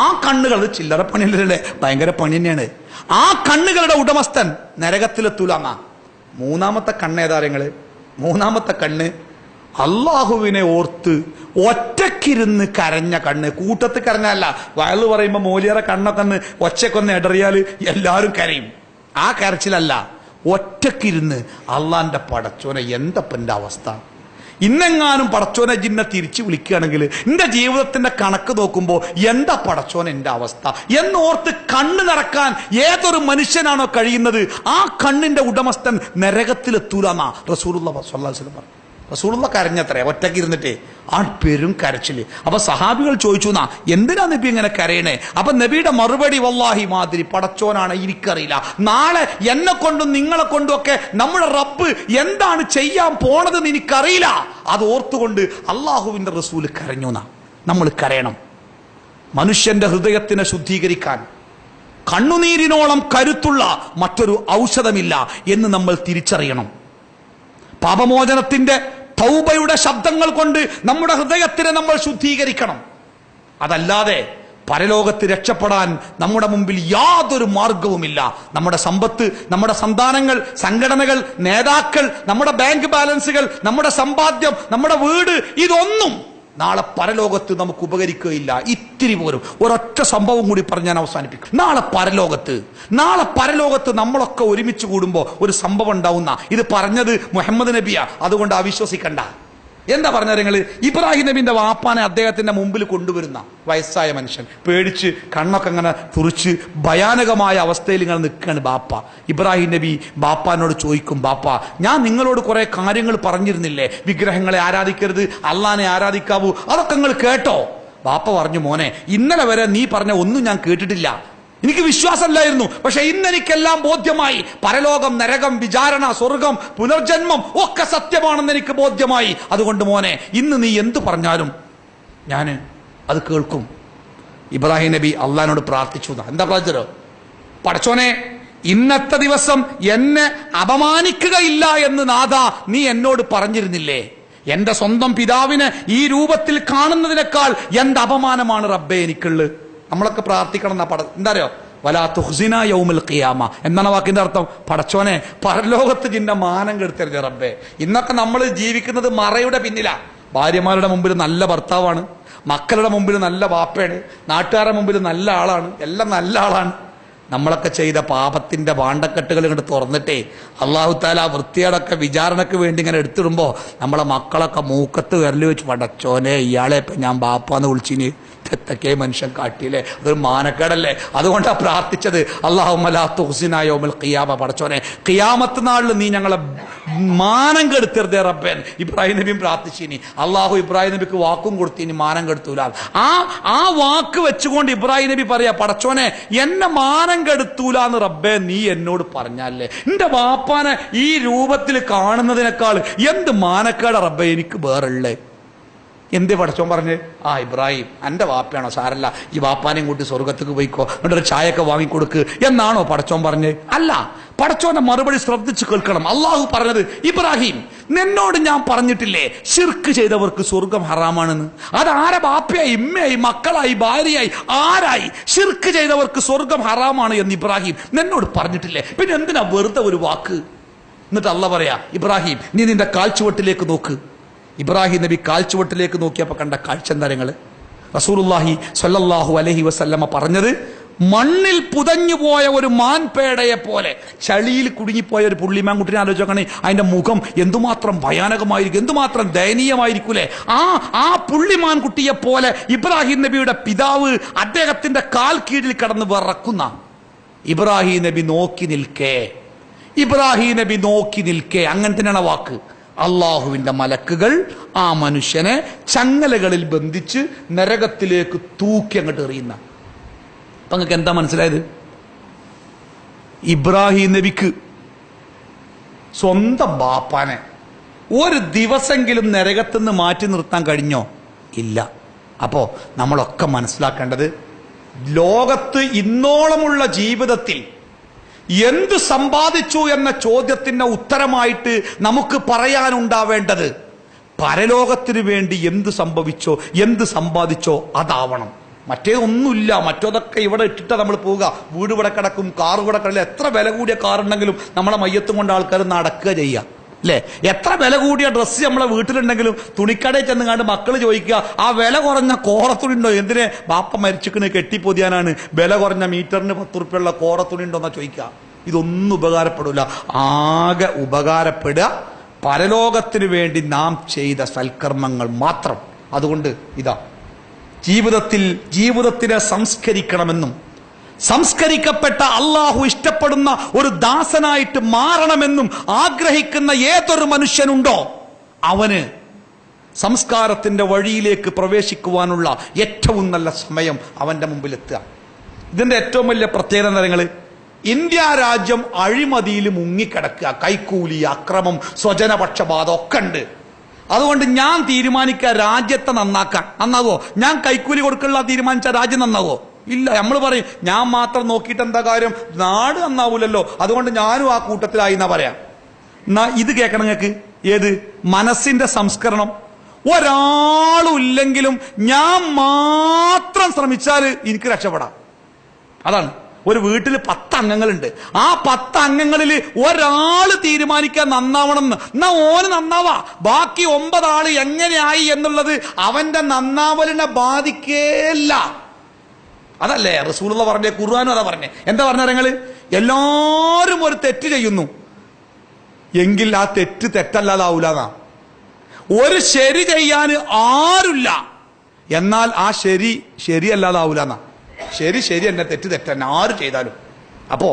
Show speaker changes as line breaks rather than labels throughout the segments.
ആ കണ്ണുകൾ, ചില്ലറ പണിയല്ലേ, ഭയങ്കര പണി തന്നെയാണ്. ആ കണ്ണുകളുടെ ഉടമസ്ഥൻ നരകത്തിലെത്തൂലാങ്ങ. മൂന്നാമത്തെ കണ്ണ് ഏതാരങ്ങള്? മൂന്നാമത്തെ കണ്ണ് അള്ളാഹുവിനെ ഓർത്ത് ഒറ്റക്കിരുന്ന് കരഞ്ഞ കണ്ണ്. കൂട്ടത്തിൽ കരഞ്ഞല്ല, വയല് പറയുമ്പോ മോലിയറെ കണ്ണൊക്കെ ഒന്ന് ഒച്ചക്കൊന്ന് ഇടറിയാൽ എല്ലാവരും കരയും. ആ കരച്ചിലല്ല, ഒറ്റക്കിരുന്ന് അള്ളാന്റെ പടച്ചോനെ എന്തപ്പന്റെ അവസ്ഥ, ഇന്നെങ്ങാനും പടച്ചോനെ ജിന്നെ തിരിച്ചു വിളിക്കുകയാണെങ്കിൽ എന്റെ ജീവിതത്തിന്റെ കണക്ക് നോക്കുമ്പോ എന്താ പടച്ചോനെ എന്റെ അവസ്ഥ എന്നോർത്ത് കണ്ണ് നിറക്കാൻ ഏതൊരു മനുഷ്യനാണോ കഴിയുന്നത്, ആ കണ്ണിന്റെ ഉടമസ്ഥൻ നരകത്തിലെത്തൂലെന്നാ റസൂലുള്ളാഹി സ്വല്ലല്ലാഹു അലൈഹി വസല്ലം പറഞ്ഞു. റസൂലുള്ള കരഞ്ഞത്രേ, ഒറ്റയ്ക്ക് ഇരുന്നിട്ട് ആ പെരും കരച്ചില്. അപ്പൊ സഹാബികൾ ചോദിച്ചു, എന്തിനാ നബി ഇങ്ങനെ കരയണേ? അപ്പൊ നബിയുടെ മറുപടി, വല്ലാഹി മാതിരി പടച്ചോനാണ്, എനിക്കറിയില്ല. നാളെ എന്നെ കൊണ്ടും നിങ്ങളെ കൊണ്ടും ഒക്കെ നമ്മുടെ റബ്ബ് എന്താണ് ചെയ്യാൻ പോണതെന്ന് എനിക്കറിയില്ല. അത് ഓർത്തുകൊണ്ട് അള്ളാഹുവിന്റെ റസൂല് കരഞ്ഞു. നമ്മൾ കരയണം. മനുഷ്യന്റെ ഹൃദയത്തിനെ ശുദ്ധീകരിക്കാൻ കണ്ണുനീരിനോളം കരുത്തുള്ള മറ്റൊരു ഔഷധമില്ല എന്ന് നമ്മൾ തിരിച്ചറിയണം. പാപമോചനത്തിന്റെ തൗബയുടെ ശബ്ദങ്ങൾ കൊണ്ട് നമ്മുടെ ഹൃദയത്തിനെ നമ്മൾ ശുദ്ധീകരിക്കണം. അതല്ലാതെ പരലോകത്ത് രക്ഷപ്പെടാൻ നമ്മുടെ മുമ്പിൽ യാതൊരു മാർഗവുമില്ല. നമ്മുടെ സമ്പത്ത്, നമ്മുടെ സന്താനങ്ങൾ, സംഘടനകൾ, നേതാക്കൾ, നമ്മുടെ ബാങ്ക് ബാലൻസുകൾ, നമ്മുടെ സമ്പാദ്യം, നമ്മുടെ വീട്, ഇതൊന്നും നാളെ പരലോകത്ത് നമുക്ക് ഉപകരിക്കുകയില്ല. ഇത്തിരി പോലും. ഒരൊറ്റ സംഭവം കൂടി പറഞ്ഞ് ഞാൻ അവസാനിപ്പിക്കും. നാളെ പരലോകത്ത് നമ്മളൊക്കെ ഒരുമിച്ച് കൂടുമ്പോൾ ഒരു സംഭവം ഉണ്ടാവുന്ന, ഇത് പറഞ്ഞത് മുഹമ്മദ് നബിയാ, അതുകൊണ്ട് അവിശ്വസിക്കണ്ട. എന്താ പറഞ്ഞ നിങ്ങള്? ഇബ്രാഹിം നബിന്റെ വാപ്പാനെ അദ്ദേഹത്തിന്റെ മുമ്പിൽ കൊണ്ടുവരുന്ന വയസ്സായ മനുഷ്യൻ പേടിച്ച് കണ്ണൊക്കെ ഇങ്ങനെ തുറിച്ച് ഭയാനകമായ അവസ്ഥയിൽ ഇങ്ങനെ നിൽക്കുകയാണ് ബാപ്പ. ഇബ്രാഹിം നബി ബാപ്പാനോട് ചോദിക്കും, ബാപ്പ, ഞാൻ നിങ്ങളോട് കുറെ കാര്യങ്ങൾ പറഞ്ഞിരുന്നില്ലേ? വിഗ്രഹങ്ങളെ ആരാധിക്കരുത്, അള്ളാനെ ആരാധിക്കാവൂ, അതൊക്കെ നിങ്ങൾ കേട്ടോ? ബാപ്പ പറഞ്ഞു, മോനെ, ഇന്നലെ വരെ നീ പറഞ്ഞ ഒന്നും ഞാൻ കേട്ടിട്ടില്ല, എനിക്ക് വിശ്വാസമില്ലായിരുന്നു. പക്ഷെ ഇന്ന് എനിക്കെല്ലാം ബോധ്യമായി. പരലോകം, നരകം, വിചാരണ, സ്വർഗം, പുനർജന്മം ഒക്കെ സത്യമാണെന്ന് എനിക്ക് ബോധ്യമായി. അതുകൊണ്ട് മോനെ, ഇന്ന് നീ എന്തു പറഞ്ഞാലും ഞാൻ അത് കേൾക്കും. ഇബ്രാഹിം നബി അള്ളാഹിനോട് പ്രാർത്ഥിച്ചു. എന്താ പ്രാർത്ഥിച്ചോ? പടച്ചോനെ, ഇന്നത്തെ ദിവസം എന്നെ അപമാനിക്കുകയില്ല എന്ന് നാഥ നീ എന്നോട് പറഞ്ഞിരുന്നില്ലേ? എന്റെ സ്വന്തം പിതാവിനെ ഈ രൂപത്തിൽ കാണുന്നതിനേക്കാൾ എന്ത് അപമാനമാണ് റബ്ബേ എനിക്കുള്ളത്. നമ്മളൊക്കെ പ്രാർത്ഥിക്കണം എന്നാ എന്താ അറിയോ? വലാ തുഖ്സിനാ യൗമൽ ഖിയാമ എന്നാണ് വാക്കിന്റെ അർത്ഥം. പടച്ചോനെ, പരലോകത്ത് ജിന്റെ മാനം കെടുത്തരുത് റബ്ബേ. ഇന്നൊക്കെ നമ്മൾ ജീവിക്കുന്നത് മറയുടെ പിന്നിലാ. ഭാര്യമാരുടെ മുമ്പിൽ നല്ല ഭർത്താവാണ്, മക്കളുടെ മുമ്പിൽ നല്ല ബാപ്പയാണ്, നാട്ടുകാരുടെ മുമ്പിൽ നല്ല ആളാണ്, എല്ലാം നല്ല ആളാണ്. നമ്മളൊക്കെ ചെയ്ത പാപത്തിന്റെ ഭാണ്ഡക്കെട്ടുകൾ ഇങ്ങോട്ട് തുറന്നിട്ടേ അള്ളാഹു താല വൃത്തിയോടൊക്കെ വിചാരണക്ക് വേണ്ടി ഇങ്ങനെ എടുത്തിടുമ്പോ നമ്മളെ മക്കളൊക്കെ മൂക്കത്ത് വിരല് വെച്ച്, പടച്ചോനെ, ഇയാളെ ഇപ്പൊ ഞാൻ ബാപ്പാന്ന് വിളിച്ചിന്, തെറ്റൊക്കെ മനുഷ്യൻ കാട്ടിയില്ലേ, അതൊരു മാനക്കേടല്ലേ? അതുകൊണ്ടാണ് പ്രാർത്ഥിച്ചത്, അല്ലാഹുമ്മ ലാ തുഖ്സിനാ യൗമൽ ഖിയാമ, പടച്ചോനെ ഖിയാമത്ത് നാളിൽ നീ ഞങ്ങളെ മാനം കെടുത്തരുതേ റബ്ബേ. ഇബ്രാഹിം നബിയും പ്രാർത്ഥിച്ചിനി. അള്ളാഹു ഇബ്രാഹിം നബിക്ക് വാക്കും കൊടുത്തിനി, മാനം കെടുത്തൂല. ആ വാക്ക് വെച്ചുകൊണ്ട് ഇബ്രാഹിം നബി പറയാ, പടച്ചോനെ, എന്നെ മാനം കെടുത്തൂലെന്ന് റബ്ബേ നീ എന്നോട് പറഞ്ഞാലേ, എന്റെ വാപ്പാനെ ഈ രൂപത്തിൽ കാണുന്നതിനേക്കാൾ എന്ത് മാനക്കേട റബ്ബേ എനിക്ക് വേറുള്ളേ. എന്തേ പടച്ചോൻ പറഞ്ഞ്? ഇബ്രാഹിം എന്റെ വാപ്പയാണോ, സാരല്ല, ഈ വാപ്പാനെയും കൂട്ടി സ്വർഗത്തേക്ക് പോയിക്കോ, എന്നിട്ടൊരു ചായയൊക്കെ വാങ്ങിക്കൊടുക്ക് എന്നാണോ പടച്ചോൻ പറഞ്ഞ്? അല്ല. പടച്ചോന്റെ മറുപടി ശ്രദ്ധിച്ചു കേൾക്കണം. അള്ളാഹു പറഞ്ഞത്, ഇബ്രാഹിം, നിന്നോട് ഞാൻ പറഞ്ഞിട്ടില്ലേ ശിർക്ക് ചെയ്തവർക്ക് സ്വർഗം ഹറാമാണെന്ന്? അതാരെ ബാപ്പയായി, ഇമ്മയായി, മക്കളായി, ഭാര്യയായി, ആരായി ശിർക്ക് ചെയ്തവർക്ക് സ്വർഗം ഹറാമാണ് എന്ന് ഇബ്രാഹിം നിന്നോട് പറഞ്ഞിട്ടില്ലേ? പിന്നെ എന്തിനാ വെറുതെ ഒരു വാക്ക്? എന്നിട്ട് അള്ളാഹ് പറയാ, ഇബ്രാഹിം, നീ നിന്റെ കാൽച്ചുവട്ടിലേക്ക് നോക്ക്. ഇബ്രാഹിം നബി കാൽച്ചുവട്ടിലേക്ക് നോക്കിയപ്പോ കണ്ട കാഴ്ച എന്താ? റസൂലുള്ളാഹി സ്വല്ലല്ലാഹു അലൈഹി വസല്ലമ പറഞ്ഞത്, മണ്ണിൽ പുതഞ്ഞുപോയ ഒരു മാൻപേടയെ പോലെ, ചളിയിൽ കുടുങ്ങിപ്പോയ ഒരു പുള്ളിമാൻകുട്ടിനെ ആലോചിക്കണേ, അതിന്റെ മുഖം എന്തുമാത്രം ഭയാനകമായിരിക്കും, എന്തുമാത്രം ദയനീയമായിരിക്കൂലേ. ആ പുള്ളിമാൻകുട്ടിയെ പോലെ ഇബ്രാഹിം നബിയുടെ പിതാവ് അദ്ദേഹത്തിന്റെ കാൽ കീഴിൽ കടന്ന് വിറക്കുന്ന ഇബ്രാഹിം നബി നോക്കി നിൽക്കേ, അങ്ങനെ തന്നെയാണ് വാക്ക്. അള്ളാഹുവിന്റെ മലക്കുകൾ ആ മനുഷ്യനെ ചങ്ങലകളിൽ ബന്ധിച്ച് നരകത്തിലേക്ക് തൂക്കി അങ്ങോട്ട് എറിയുന്ന. അപ്പൊ നിങ്ങൾക്ക് എന്താ മനസ്സിലായത്? ഇബ്രാഹിം നബിക്ക് സ്വന്തം ബാപ്പാനെ ഒരു ദിവസമെങ്കിലും നരകത്തുനിന്ന് മാറ്റി നിർത്താൻ കഴിഞ്ഞോ? ഇല്ല. അപ്പോ നമ്മളൊക്കെ മനസ്സിലാക്കേണ്ടത്, ലോകത്ത് ഇന്നോളമുള്ള ജീവിതത്തിൽ എന്ത് സമ്പാദിച്ചു എന്ന ചോദ്യത്തിന് ഉത്തരമായിട്ട് നമുക്ക് പറയാനുണ്ടാവേണ്ടത്, പരലോകത്തിന് വേണ്ടി എന്ത് സംഭവിച്ചോ, എന്ത് സമ്പാദിച്ചോ അതാവണം. മറ്റേതൊന്നുമില്ല. മറ്റേതൊക്കെ ഇവിടെ ഇട്ടിട്ട് നമ്മൾ പോവുക. വീട് ഇവിടെ കിടക്കും, കാർ ഇവിടെ കിടക്കില്ല. എത്ര വില കൂടിയ കാറുണ്ടെങ്കിലും നമ്മളെ മയ്യത്തും കൊണ്ട് ആൾക്കാർ നടക്കുക ചെയ്യുക അല്ലേ? എത്ര വില കൂടിയ ഡ്രസ്സ് നമ്മളെ വീട്ടിലുണ്ടെങ്കിലും തുണിക്കടയിൽ ചെന്ന് കണ്ട് മക്കൾ ചോദിക്കുക, ആ വില കുറഞ്ഞ കോറത്തുണി ഉണ്ടോ? എന്തിനെ? ബാപ്പ മരിച്ചിക്കണ് കെട്ടിപ്പൊതിയാനാണ്. വില കുറഞ്ഞ മീറ്ററിന് 10 റുപ്യുള്ള കോറത്തുണി ഉണ്ടോന്നാ ചോദിക്കുക. ഇതൊന്നും ഉപകാരപ്പെടില്ല. ആകെ ഉപകാരപ്പെടുക പരലോകത്തിന് വേണ്ടി നാം ചെയ്ത സൽക്കർമ്മങ്ങൾ മാത്രം. അതുകൊണ്ട് ഇതാ ജീവിതത്തിനെ സംസ്കരിക്കണമെന്നും സംസ്കരിക്കപ്പെട്ട അള്ളാഹു ഇഷ്ടപ്പെടുന്ന ഒരു ദാസനായിട്ട് മാറണമെന്നും ആഗ്രഹിക്കുന്ന ഏതൊരു മനുഷ്യനുണ്ടോ അവന് സംസ്കാരത്തിന്റെ വഴിയിലേക്ക് പ്രവേശിക്കുവാനുള്ള ഏറ്റവും നല്ല സമയം അവന്റെ മുമ്പിൽ എത്തുക. ഇതിന്റെ ഏറ്റവും വലിയ പ്രത്യേകത എന്താ? ഇന്ത്യ രാജ്യം അഴിമതിയിൽ മുങ്ങിക്കിടക്കുക. കൈക്കൂലി, അക്രമം, സ്വജനപക്ഷപാതം ഒക്കെ ഉണ്ട്. അതുകൊണ്ട് ഞാൻ തീരുമാനിക്കുക രാജ്യത്തെ നന്നാക്കാൻ. നന്നാവോ? ഞാൻ കൈക്കൂലി കൊടുക്കാനുള്ള തീരുമാനിച്ച രാജ്യം നന്നാവോ? ഇല്ല. നമ്മൾ പറയും ഞാൻ മാത്രം നോക്കിയിട്ട് എന്താ കാര്യം, നാട് നന്നാവൂലല്ലോ, അതുകൊണ്ട് ഞാനും ആ കൂട്ടത്തിലായി എന്നാ പറയാം. എന്നാ ഇത് കേൾക്കണം നിങ്ങൾക്ക്. ഏത്? മനസ്സിന്റെ സംസ്കരണം. ഒരാളും ഇല്ലെങ്കിലും ഞാൻ മാത്രം ശ്രമിച്ചാൽ എനിക്ക് രക്ഷപ്പെടാം. അതാണ്. ഒരു വീട്ടിൽ 10 അംഗങ്ങളുണ്ട്. ആ 10 അംഗങ്ങളിൽ ഒരാള് തീരുമാനിക്കാൻ നന്നാവണം എന്ന്. എന്നാ ഓന് നന്നാവാ. ബാക്കി 9 ആള് എങ്ങനെയായി എന്നുള്ളത് അവന്റെ നന്നാവലിനെ ബാധിക്കേല്ല. അതല്ലേ റസൂലുള്ള പറഞ്ഞേ, ഖുർആനും അതാ പറഞ്ഞേ. എന്താ പറഞ്ഞ നിങ്ങള്? എല്ലാരും ഒരു തെറ്റ് ചെയ്യുന്നു എങ്കിൽ ആ തെറ്റ് തെറ്റല്ലാതാവൂലെന്നാ. ഒരു ശരി ചെയ്യാൻ ആരുമില്ല, എന്നാൽ ആ ശരിയല്ലാതാവൂലെന്നാ. ശരി എന്നെ, തെറ്റ് തെറ്റന്നെ, ആര് ചെയ്താലും. അപ്പോ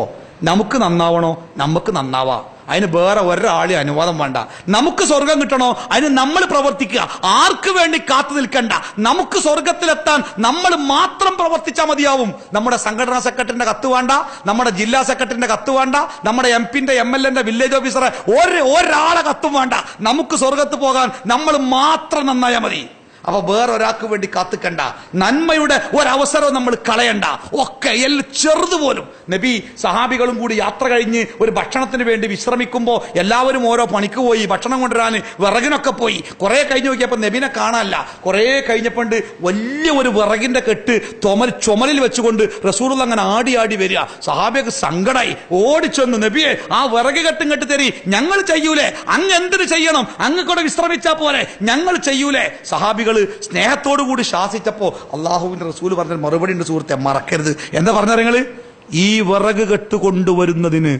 നമുക്ക് നന്നാവണോ? നമുക്ക് നന്നാവാ. അതിന് വേറെ ഒരാളെ അനുവാദം വേണ്ട. നമുക്ക് സ്വർഗം കിട്ടണോ? അതിന് നമ്മൾ പ്രവർത്തിക്കുക. ആർക്ക് വേണ്ടി കാത്തു നിൽക്കണ്ട. നമുക്ക് സ്വർഗത്തിലെത്താൻ നമ്മൾ മാത്രം പ്രവർത്തിച്ചാൽ മതിയാവും. നമ്മുടെ സംഘടനാ സെക്രട്ടറിന്റെ കത്ത് വേണ്ട, നമ്മുടെ ജില്ലാ സെക്രട്ടറിന്റെ കത്ത് വേണ്ട, നമ്മുടെ MP-ന്റെ MLA-ന്റെ വില്ലേജ് ഓഫീസറെ ഒരാളെ കത്തും വേണ്ട. നമുക്ക് സ്വർഗത്ത് പോകാൻ നമ്മൾ മാത്രം നന്നായാൽ മതി. അപ്പൊ വേറൊരാൾക്ക് വേണ്ടി കാത്തുക്കണ്ട. നന്മയുടെ ഒരവസരവും നമ്മൾ കളയണ്ട. ഒക്കെ ചെറുതുപോലും. നബി സഹാബികളും കൂടി യാത്ര കഴിഞ്ഞ് ഒരു ഭക്ഷണത്തിന് വേണ്ടി വിശ്രമിക്കുമ്പോ എല്ലാവരും ഓരോ പണിക്ക് പോയി. ഭക്ഷണം കൊണ്ടുവരാൻ വിറകിനൊക്കെ പോയി. കുറെ കഴിഞ്ഞ് നോക്കിയപ്പോ നബിനെ കാണാനല്ല. കുറെ കഴിഞ്ഞപ്പോണ്ട് വലിയ ഒരു വിറകിന്റെ കെട്ട് ചുമലിൽ വെച്ചുകൊണ്ട് റസൂലുള്ള അങ്ങനെ ആടി വരിക. സഹാബിയൊക്കെ സങ്കടായി. ഓടിച്ചെന്ന്, നബിയെ ആ വിറക് കെട്ടും കെട്ടി തരി, ഞങ്ങൾ ചെയ്യൂലേ? അങ്ങ് എന്തിനു ചെയ്യണം? അങ്ങ് കൂടെ വിശ്രമിച്ചാ പോലെ, ഞങ്ങൾ ചെയ്യൂലേ? സഹാബികൾ സ്നേഹത്തോടു കൂടി ശാസിച്ചപ്പോ അള്ളാഹുവിന്റെ റസൂൽ പറഞ്ഞ മറുപടി ഉണ്ട് സുഹൃത്തെ, മറക്കരുത്. എന്താ പറഞ്ഞ നിങ്ങള്? ഈ വിറക് കെട്ടുകൊണ്ടുവരുന്നതിന്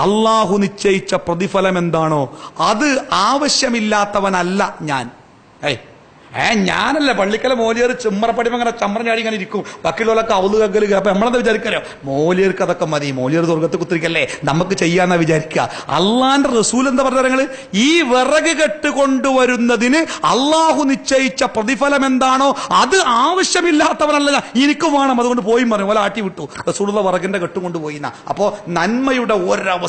അള്ളാഹു നിശ്ചയിച്ച പ്രതിഫലം എന്താണോ അത് ആവശ്യമില്ലാത്തവനല്ല ഞാൻ. ഞാനല്ല പള്ളിക്കല മോലിയർ ചുമ്മറപ്പടിമ അങ്ങനെ ചമ്മറ ചാടി ഇങ്ങനെ ഇരിക്കും. ബാക്കിയുള്ളവരൊക്കെ അവല് കക്കല്. അപ്പൊ നമ്മളെന്താ വിചാരിക്കാലോ, മോലിയർക്ക് അതൊക്കെ മതി, മോലിയർ സ്വർഗത്ത് കുത്തിരിക്കല്ലേ, നമുക്ക് ചെയ്യാന്നാ വിചാരിക്കുക. അള്ളാന്റെ റസൂൽ എന്താ പറഞ്ഞ നിങ്ങള്? ഈ വിറക് കെട്ടുകൊണ്ടുവരുന്നതിന് അള്ളാഹു നിശ്ചയിച്ച പ്രതിഫലം എന്താണോ അത് ആവശ്യമില്ലാത്തവനല്ല, എനിക്കും വേണം, അതുകൊണ്ട് പോയി പറഞ്ഞു പോലെ ആട്ടി വിട്ടു. റസൂലുള്ള വിറകിന്റെ കെട്ടുകൊണ്ടുപോയിന്ന. അപ്പോ നന്മയുടെ ഒരവസ്ഥ